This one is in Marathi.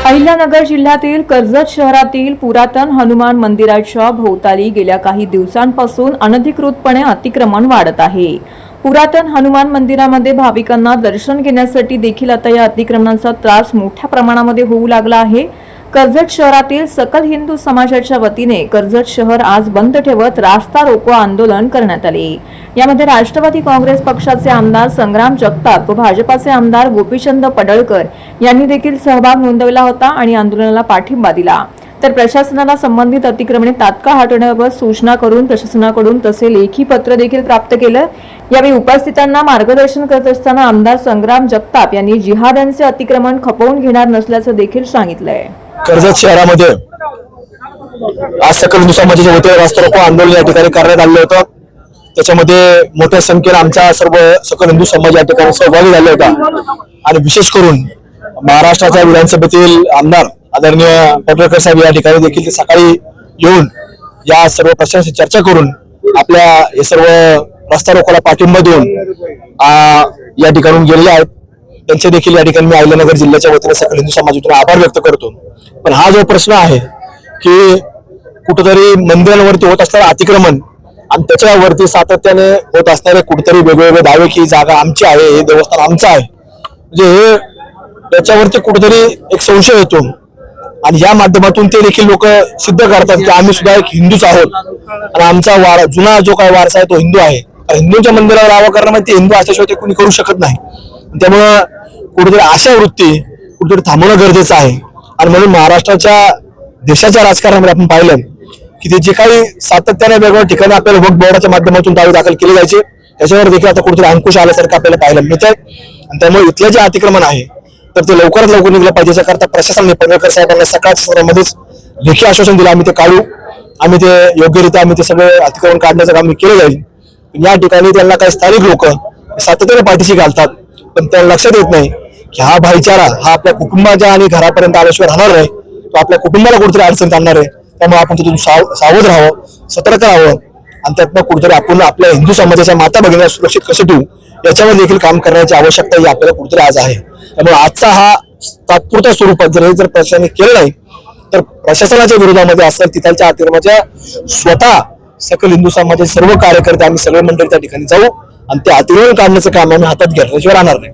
अहिल्यानगर जिल्ह्यातील कर्जत शहरातील पुरातन हनुमान मंदिराच्या भोवताली गेल्या काही दिवसांपासून अनधिकृतपणे अतिक्रमण वाढत आहे। पुरातन हनुमान मंदिरामध्ये भाविकांना दर्शन घेण्यासाठी देखील आता या अतिक्रमणाचा त्रास मोठ्या प्रमाणामध्ये होऊ लागला आहे। कर्जत शहरातील सकल हिंदू समाजाच्या वतीने कर्जत शहर आज बंद ठेवत रास्ता रोको आंदोलन करण्यात आले। यामध्ये राष्ट्रवादी काँग्रेस पक्षाचे आमदार संग्राम जगताप व भाजपाचे आमदार गोपीचंद पडळकर यांनी देखील सहभाग नोंदवला होता आणि आंदोलनाला पाठिंबा दिला। तर प्रशासनाला संबंधित अतिक्रमणे तात्काळ हटवण्याबाबत सूचना करून प्रशासनाकडून तसे लेखी पत्र देखील प्राप्त केलं। यावेळी उपस्थितांना मार्गदर्शन करत असताना आमदार संग्राम जगताप यांनी जिहाद्यांचे अतिक्रमण खपवून घेणार नसल्याचं देखील सांगितलंय। कर्जत शहरामध्ये आज सकल हिंदू समाजाच्या वतीने रास्ता रोको आंदोलन या ठिकाणी करण्यात आलं होतं। त्याच्यामध्ये मोठ्या संख्येने आमचा सर्व सकल हिंदू समाज या ठिकाणी सहभागी झाला होता आणि विशेष करून महाराष्ट्राच्या विधानसभेतील आमदार आदरणीय पडळकर साहेब या ठिकाणी देखील सकाळी येऊन या सर्व प्रश्नांची चर्चा करून आपल्या हे सर्व रस्ता रोकोला पाठिंबा देऊन या ठिकाणून गेलेले आहेत। त्यांचे देखील या ठिकाणी मी अहिल्यानगर जिल्ह्याच्या वतीने सकल हिंदू समाजातून आभार व्यक्त करतो। पण हा जो प्रश्न आहे की कुठेतरी मंदिरांवरती होत असणारे अतिक्रमण आणि त्याच्यावरती सातत्याने होत असणारे कुठेतरी वेगवेगळे दावे की जागा आमची आहे, हे देवस्थान आमचं आहे, म्हणजे हे त्याच्यावरती कुठेतरी एक संशय येतो आणि या माध्यमातून ते देखील लोक सिद्ध करतात की आम्ही सुद्धा एक हिंदूच आहोत आणि आमचा जुना जो काही वारसा आहे तो हिंदू आहे। हिंदूंच्या मंदिरावर दावा करणं म्हणजे ते हिंदू असल्याशिवाय ते कोणी करू शकत नाही। त्यामुळं कुठेतरी अशा वृत्ती कुठेतरी थांबवणं गरजेचं आहे आणि म्हणून महाराष्ट्राच्या देशाच्या राजकारणामध्ये आपण पाहिलं की ते जे काही सातत्याने वेगवेगळ्या ठिकाणी आपल्याला वक्फ बोर्डाच्या माध्यमातून दावे दाखल केले जायचे त्याच्यावर देखील आता कुठेतरी अंकुश आल्यासारखं आपल्याला पाहायला मिळत आहे आणि त्यामुळे इथलं जे अतिक्रमण आहे तर ते लवकरात लवकर निघलं पाहिजे। याच्याकरता प्रशासनाने पडळकर साहेबांना सकाळमध्येच लेखी आश्वासन दिलं, आम्ही ते काढू, आम्ही ते योग्यरित्या आम्ही ते सगळे अतिक्रमण काढण्याचं काम केलं जाईल। या ठिकाणी त्यांना काही स्थानिक लोक सातत्याने पाठीशी घालतात पण त्याला लक्षात येत नाही की हा भाईचारा हा आपल्या कुटुंबाच्या आणि घरापर्यंत आल्याशिवाय राहणार नाही, तो आपल्या कुटुंबाला कुठेतरी अडचणीत आणणार आहे। त्यामुळे आपण तिथून सावध राहावं, सतर्क राहावं आणि त्यातनं कुठेतरी आपण आपल्या हिंदू समाजाच्या माता भगिनीला सुरक्षित कसे ठेवू याच्यावर देखील काम करण्याची आवश्यकता ही आपल्याला कुठेतरी आज आहे। त्यामुळे आजचा हा तात्पुरत्या स्वरूपात जर प्रशासनाने केलं नाही तर प्रशासनाच्या विरोधामध्ये असेल तिथल्या अतिक्रमणाच्या स्वतः सकल हिंदू समाजाचे सर्व कार्यकर्ते आम्ही सगळे मंडळी त्या ठिकाणी जाऊ आणि ते अतिक्रमण काढण्याचं काम आम्ही हातात घेतल्याशिवाय राहणार नाही।